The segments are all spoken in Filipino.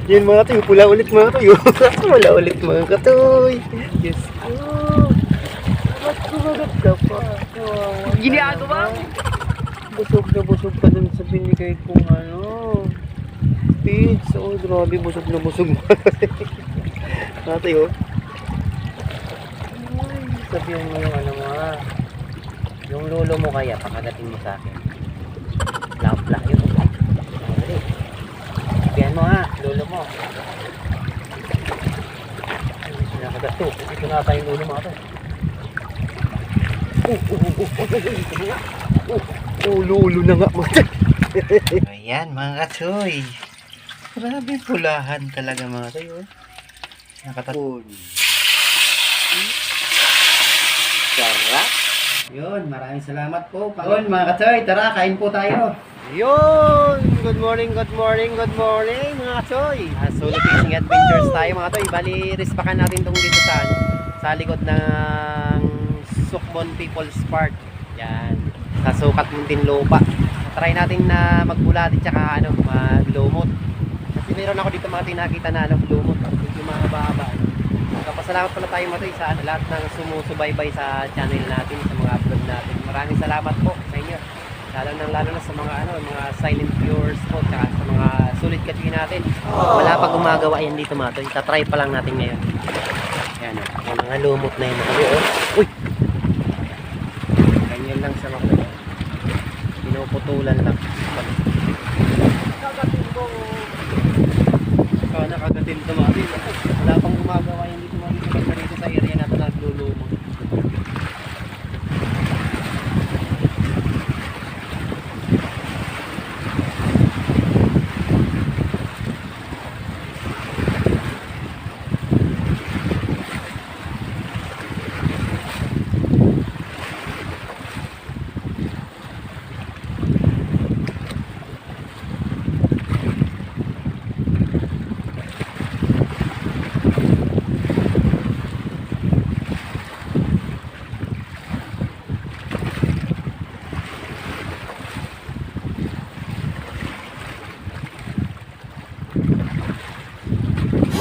Yun mga katoy, pula ulit mga katoy. Wala ulit mga katoy. Yes. Ba't kumagat ka pa? Ginagawa mo. Busog na busog ka dun sa binigay kong ano. Pizza. Oh, grabe, busog na busog. Katoy oh. Ay, sabihan mo yung ano mo ha. Yung lolo mo kaya, pakadating mo sa akin. Lapla yun. Dali. Sabihan mo ha, lolo mo. Sinakagat to. Ito na tayo yung lolo mo ito. Ulo na nga mga Ayan mga katoy. Grabe pulahan talaga mga katoy. Oh. Nakatatun. Sarap. Yun, maraming salamat po. Yun mga katoy, tara kain po tayo. Yun! Good morning mga katoy. Solo fishing adventures tayo mga katoy. Bali, rispakan natin tong dito sa likod ng Sukmon People's Park. Yan. Sa Sukat Muntinlupa. Try natin na magbulati tsaka maglumot. Kasi meron ako dito mga tinakita na lumot. Medyo mahaba-haba. Kapasalamat pala tayo mga katoy sa lahat ng sumusubaybay sa channel natin, sa mga upload natin. Maraming salamat po sa inyo. Lalo na sa mga mga silent viewers po, tsaka sa mga sulit katoy natin. Wala pa gumagawa yan dito mga katoy. Tatry pa lang natin ngayon. Yan o. Yung mga lumot na yun mga katoy. Uy! Ganyan lang sa mga katoy. Pinuputulan lang. Nakagatin ito mga katoy. Wala pang gumagawa yan dito mga katoy. Dito sa area natin naglulumot.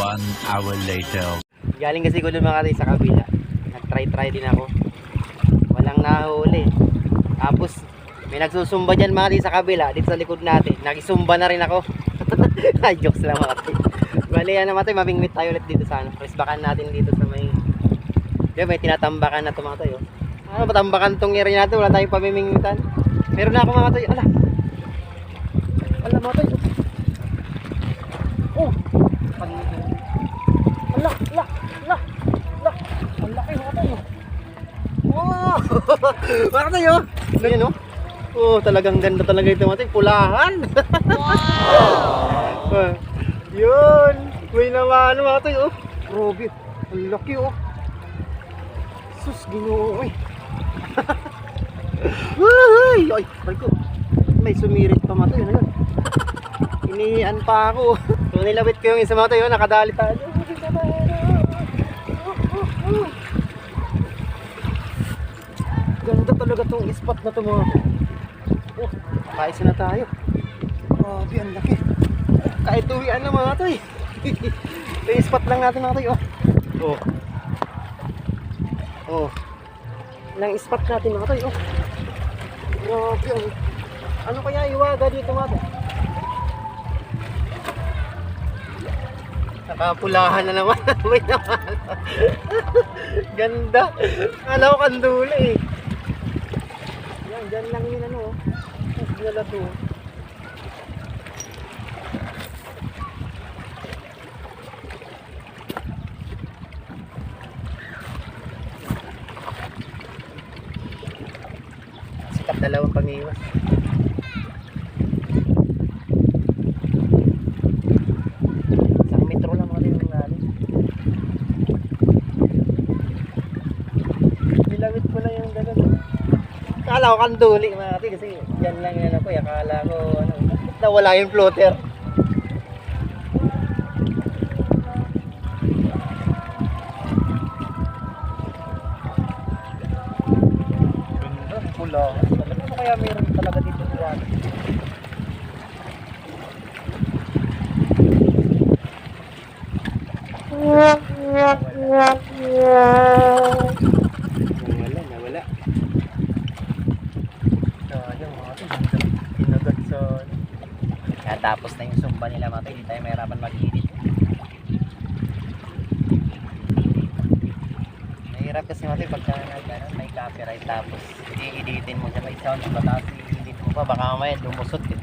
One hour later. Galing kasi ko doon mga katoy sa kabila. Nag-try din ako. Walang nahuli. Tapos may nagsusumba dyan mga katoy sa kabila. Dito sa likod natin. Nagisumba na rin ako. Ay, jokes lang mga katoy. Bali yan naman tayo. Mamingwit tayo ulit dito sa Resbakan natin dito sa may... Diba, may tinatambakan na ito mga katoy. Ano matambakan tong area natin? Wala tayong pamimingwitan. Meron na ako mga katoy. Ala! Ala mga katoy. Oh! Ala! Ala! Ala! Ala! Ang laki mga katoy. Wow! Mga katoy oh! Ganyan oh! Oh, talagang ganda talaga ito mga katoy. Pulahan! Wow! Yun! May naman mga katoy oh! Grabe! Ang laki oh! Sus! Ginoo! Uy! Ay! Ay! Ay ko! May sumirit pa mga katoy. Ano yun? Inihian pa ako. So nilawit ko yung isa mga katoy. Nakadali tayo. Ganda talaga tong spot na to mga katoy. Oh, kaisa na tayo. Grabe, ang laki. Kahit uwian na mga katoy. Ito yung spot lang natin mga katoy. Oh. Oh. Lang spot natin mga katoy. Oh. Grabe. Ano kaya iwaga dito mga katoy? Nakapulahan na naman. May naman. Ganda. Kala ko kandula eh. Yan, dyan lang yun ano. Nala to. Sikap dalawang pangiwas. Akala ko kanduli mga katoy kasi yan lang yan ako. Akala ko nawala yung floater. Ganda, pula. Talaga mo kaya meron talaga dito buwan. Nawala. Sayang mga to. Kinagat sa... Kaya tapos na yung sumba nila mga to, hindi tayo mahirapan mag-edit. Mahirap kasi mga to, pagka may copyright tapos i-editin mo siya, may sound pa tapos i-edit mo pa, baka mamaya lumusot eh.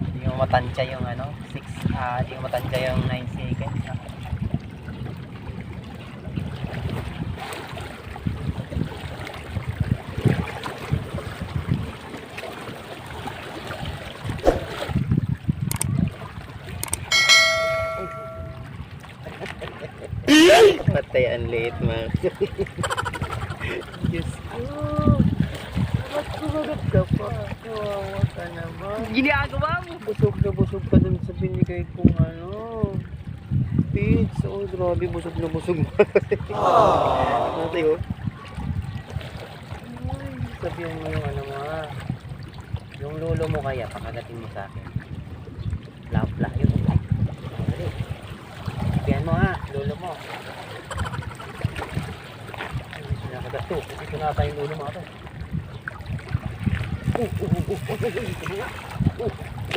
Hindi mo matansya yung hindi mo matansya yung 9 seconds. Patay ang liit mga. Diyos ko. Ba't kumagat ka pa? Kawawa ka naman. Ginagawa mo. Busog na busog ka dun sa binigay kong pizza. Oh, grabe, busog na busog. Natin, oh. Ay, sabihan mo yung Yung lolo mo kaya, pakagatin mo sa akin. Pla yun. Ay, dali. Sabihan mo ha, lolo mo. Sinakagat to. Ito na tayong ulo mga to.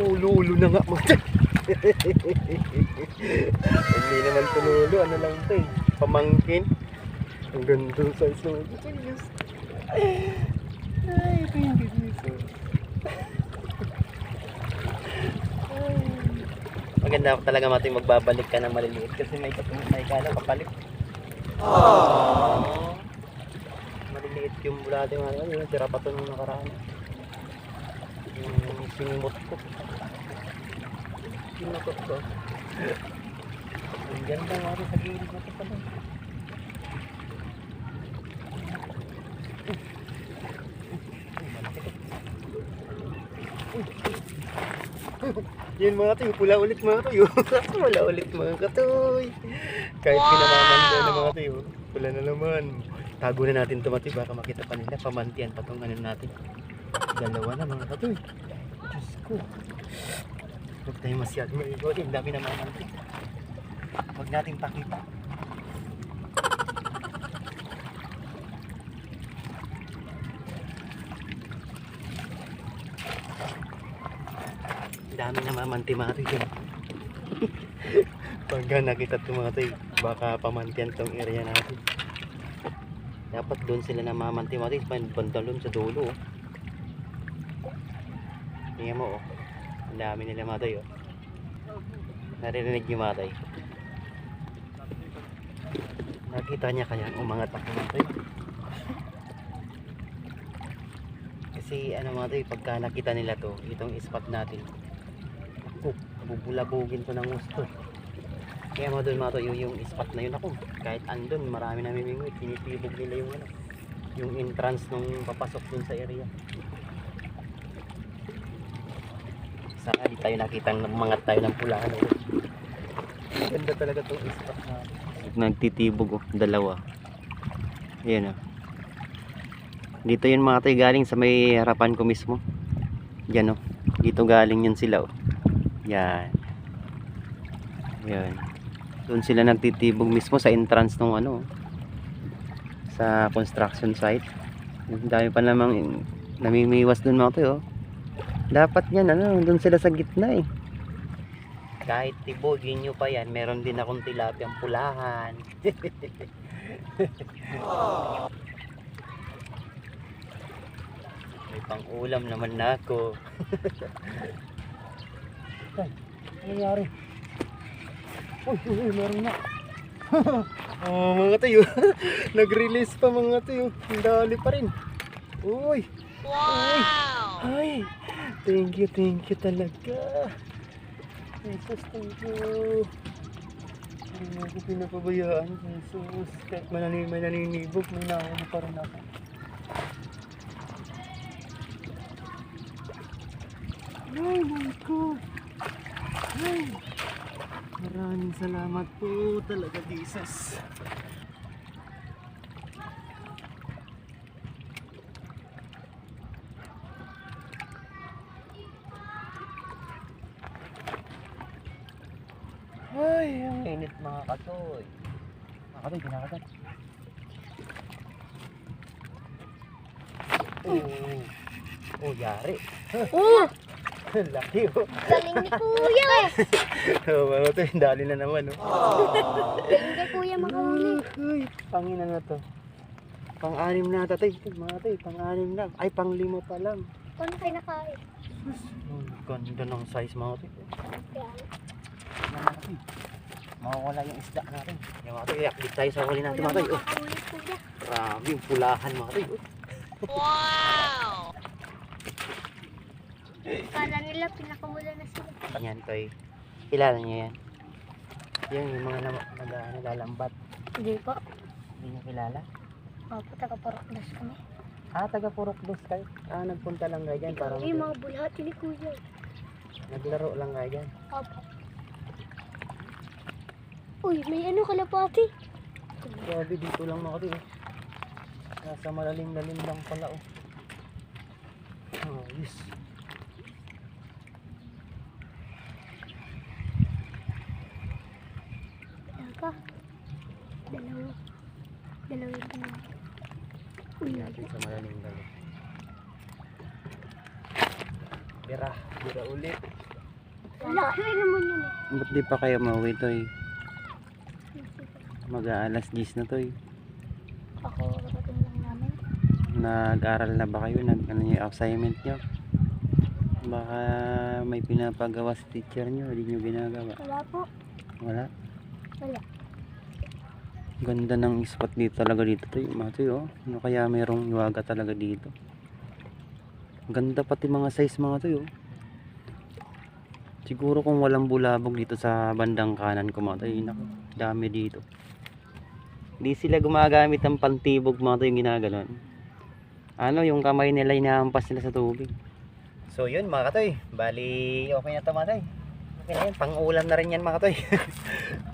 Ulo na nga mga. Hindi naman to lolo. Ano lang to eh. Pamangkin. Ang ganda sa isang. Ay, ito yung dito. Maganda talaga Matoy magbabalik ka ng maliliit kasi may kapalit. Maliliit yung bulate mga yung tira pa to nung nakaraan. Yung sinimot ko. Sinakot ko. Ang ganda nga rin sa gilid na ito pala. Yun mga katoy, pula ulit mga katoy. Pula ulit mga katoy. Kahit pinamamanto na mga katoy, pula na naman. Tago na natin ito matoy, baka makita pa nila. Pamantian pa itong natin. Dalawa na mga katoy. Diyos ko. Huwag tayo masyado maigot. Ang dami na mamanti. Huwag natin pakita. Dami na mamanti-mati dyan. Pagka nakita ito mga tayo, baka pamantian tong area natin. Dapat doon sila na mamanti-mati. Banda doon sa dulo. Tingnan mo oh. Ang dami nila mga tayo. Naririnig yung mga tayo. Nakita niya kaya umangat ako mga tayo. Kasi mga tayo, pagka nakita nila to, itong spot natin, bubulabugin ko ng gusto. Kaya mga doon mga to, yung spot na yun ako. Kahit andun, marami na mimingwit. Tinitibog nila yung entrance nung papasok dun sa area. Saka di tayo nakita mangat tayo ng pulahan. Ganda talaga itong spot na. Nagtitibog oh, dalawa. Ayan oh. Dito yun mga tayo galing sa may harapan ko mismo. Yan oh. Dito galing yun sila oh. Yan. Yan. Doon sila nagtitibog mismo sa entrance ng sa construction site. Ang dami pa namang namimiwas doon mga tayo. Dapat yan doon sila sa gitna eh. Kahit tibogin nyo pa yan, meron din akong tilapiyang pulahan. May pang ulam naman na ako. Ano nangyari? Uy, meron na. Oh, mga tayo. Nag-release pa mga tayo. Ang dali pa rin. Uy. Wow! Ay. Thank you talaga. Jesus, thank you. Hindi mo ako pinapabayaan, Jesus. Kahit may naninibog, may nahuli pa rin ako. Ay, my God. Ay. Maraming salamat po talaga, Jesus. Ay, ang init mga katoy. Makatoy, kinakagat. Oh, yari. Oh, Laki oh. galing ni Kuya. Oh, Makatoy, dali na naman oh. Galing ni Kuya makahuli. Uy, pangina na to. Pang-anim na tatay. Makatoy, pang-anim na. Ay, pang-lima pa lang. Paano kayo nakain? Oh, ganda ng size Makatoy. Kaya, Makatoy. Mawawala yung isda natin. Yung Makatoy, aklit tayo sa huli natin wala Makatoy. Oh. makakahuli Kuya. Grabe yung pulahan Makatoy. Oh. Kala nila pinakawala na sila. Yan toy. Kilala niyo yan? Yung mga nalalambat. Hindi po. Hindi niyo kilala? Opo, taga-Porokdas kami. Taga Purok Dos kayo. Nagpunta lang kayo dyan para Yung mga bulhati ni Kuya. naglaro lang kayo dyan. Opo. Uy, may ano kalapati. Grabe dito lang Makatoy. Nasa malalim-lalim lang pala oh. Oh, yes. Dalawa. Dalawa ito na. Uy, Natin sa malalim-lalim. Bira ulit. laki naman yun eh. Ba't di pa kayo mauwi toy? Mag-aalas 10 na toy. Ako, katating lang namin. Nag-aral na ba kayo? Ano yung assignment nyo? Baka may pinapagawa sa teacher nyo, hindi nyo ginagawa. Wala po. Wala? Wala. Ganda ng spot dito talaga dito to. Matoy oh. Ano kaya mayroong iwaga talaga dito? Ganda pati mga size mga to oh. Siguro kung walang bulabog dito sa bandang kanan ko mga to, naku, dami dito. Hindi sila gumagamit ng pantibog mga to yung ginaganon. Ano, yung kamay nila inahampas nila sa tubig. So yun mga katoy, bali okay na to mga toy. Okay na yan, pang ulam na rin yan mga katoy.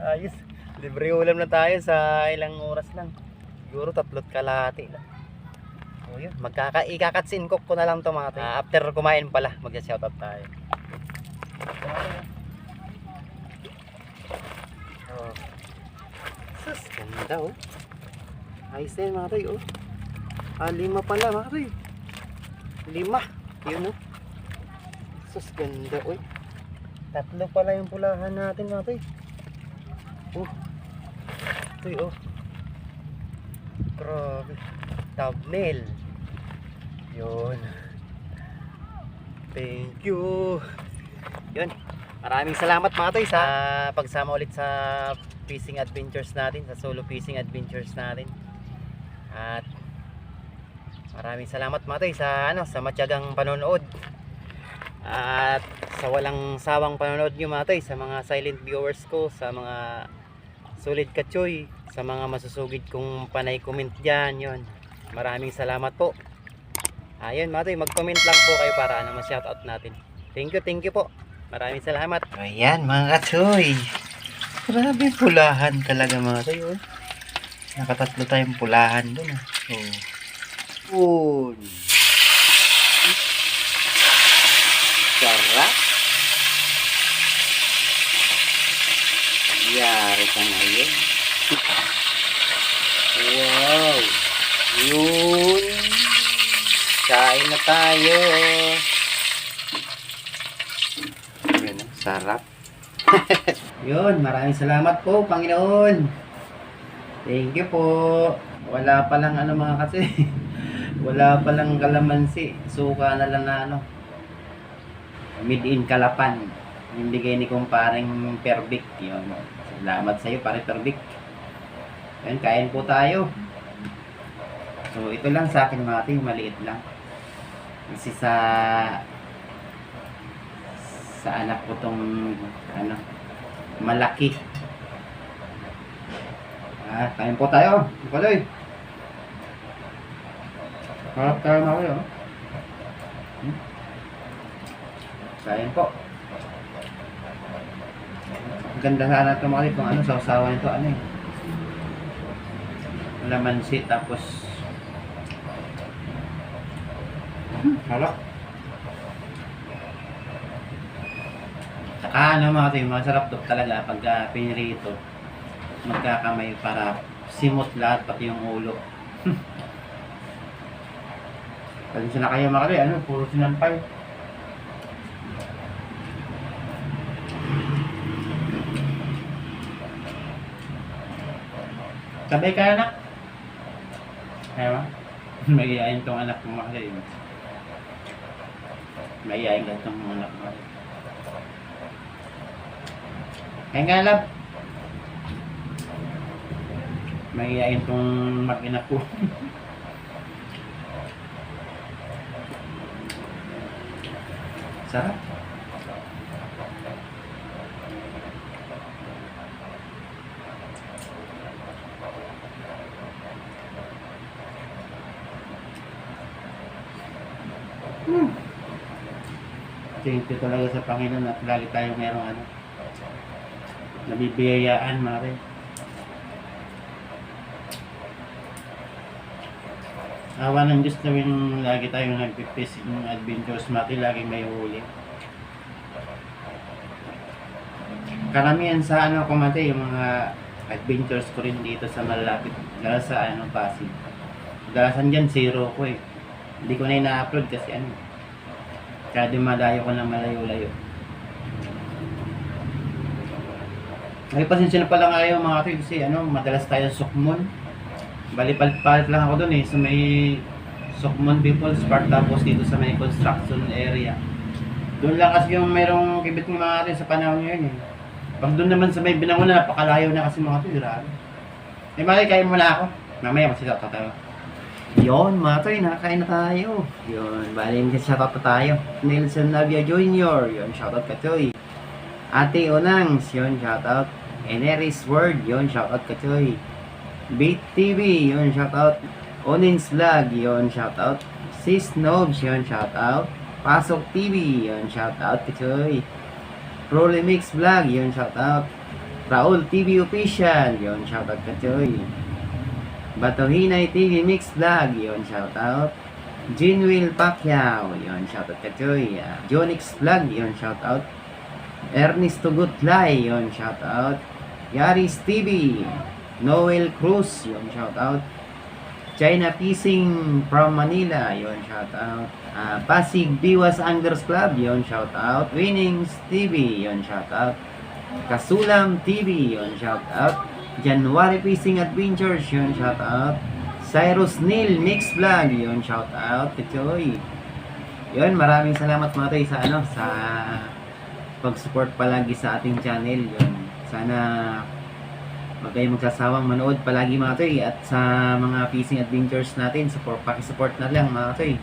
Ayos, libre ulam na tayo sa ilang oras lang. Siguro 3 kalahati lang. So yun, ikakatsin cook ko na lang to mga toy. After kumain pala, magsa-shoutout tayo. Oh. Sus, ganda oh. Ayos na yun mga toy oh. 5 pala mga toy. 5. Yun oh. Sus, ganda oy. 3 pala yung pulahan natin mga toy. Oh. Toy oh. Grabe. Thumbnail. Yun. Thank you. Yun. Maraming salamat mga toy sa pagsama ulit sa fishing adventures natin, sa solo fishing adventures natin. At maraming salamat mga toy sa sa matyagang panonood. At sa walang sawang panonood nyo mga toy, sa mga silent viewers ko, sa mga solid kachoy, sa mga masusugid kong panay comment dyan, yun. Maraming salamat po. Ayun mga toy, mag-comment lang po kayo para ma-shoutout natin. Thank you po. Maraming salamat. Ayan mga kachoy. Grabe pulahan talaga mga toy. Oh. Nakatatlo tayong pulahan dun. Oh. Sarap. Yari ka ngayon. Wow. Yun. Kain na tayo. Yun, sarap. Yun, maraming salamat po, Panginoon. Thank you po. Wala palang mga kasi. Wala palang kalamansi. Suka na lang na made in Kalapan. Yung bigay ni kumparing Pervic. Yun. Salamat sa iyo, pare Pervic. Yun, kain po tayo. So, ito lang sa akin mga ating maliit lang. Kasi sa anak ko tong malaki. Kain po tayo. Paloy. Harap tayo na kayo. Kain po. Ganda sana ito mga kung sausawan ito lamansi tapos harap. Saka mga ito, masarap to talaga pag pinirito magkakamay para simot lahat, pati yung ulo. Pasensya na kayo mga katoy, puro sinampay. Sabay ka anak. Ewa. Magiyain tong anak mo mga katoy. Magiyain ka tong anak mo. Kaya nga lab. Magiyain tong mag-ina po. Sarap. Thank you talaga sa Panginoon at lagi tayo merong nabibiyayaan mga kay. Awa ng Diyos na lagi tayong nagpipis yung adventures mati, laging may huli. Karamihan sa kumate, yung mga adventures ko rin dito sa malalapit, lalo sa Pasig. Dalasan dyan, zero ko eh. Hindi ko na ina-upload kasi kaya dumadayo ko ng malayo-layo. Ay, pasensya na pala ngayon mga katoy kasi madalas tayo sukmon. Bali-palit lang ako dun sa may Sukmon People's Park, tapos dito sa may construction area. Doon lang kasi yung merong kibit ng mga katoy sa panahon ngayon eh. Pag doon naman sa may Binangon na napakalayo na kasi mga katoy, grabe. Eh mali, kain muna ako. Mamaya magsisata tayo. Yon mga katoy, nakakain na tayo. Yon, bali magsisata tayo. Nelson Navia Jr. Yon, shoutout katoy. Ate Onangs, yon, shoutout. Eneris Word, yon, shoutout katoy. Beat TV, yon, shoutout. Onins Vlog, yon, shoutout. Sis Nobs, yon, shoutout. Pasok TV, yon, shoutout katoy. Pro Remix Vlog, yon, shoutout. Raul TV Official, yon, shoutout katoy. Batohinay TV Mix Vlog, yon, shoutout. Jinwil Pacquiao, yon, shoutout katoy. Jonix Vlog, yon, shoutout. Ernest Tugutlay, yon, shoutout. Yaris TV. Noel Cruz, yon, shoutout. China Fishing from Manila, yon, shoutout. Pasig Biwas Anglers Club, yon, shoutout. Winnings TV, yon, shoutout. Kasulam TV, yon, shoutout. January Fishing Adventures, yon, shoutout. Cyrus Neil Mix Vlog, yon, shoutout. Katoy. Yon, maraming salamat mga tayo sa pag-support palagi sa ating channel. Yon, sana huwag kayong magsasawang manood palagi mga toy, at sa mga fishing adventures natin, pakisupport na lang mga toy.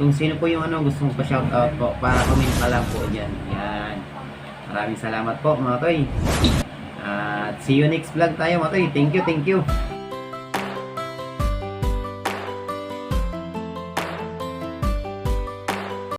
Kung sino po yung gusto mong pa-shoutout po, pa-comment pa lang po dyan. Yan. Maraming salamat po mga toy. At see you next vlog tayo mga toy. Thank you, thank you.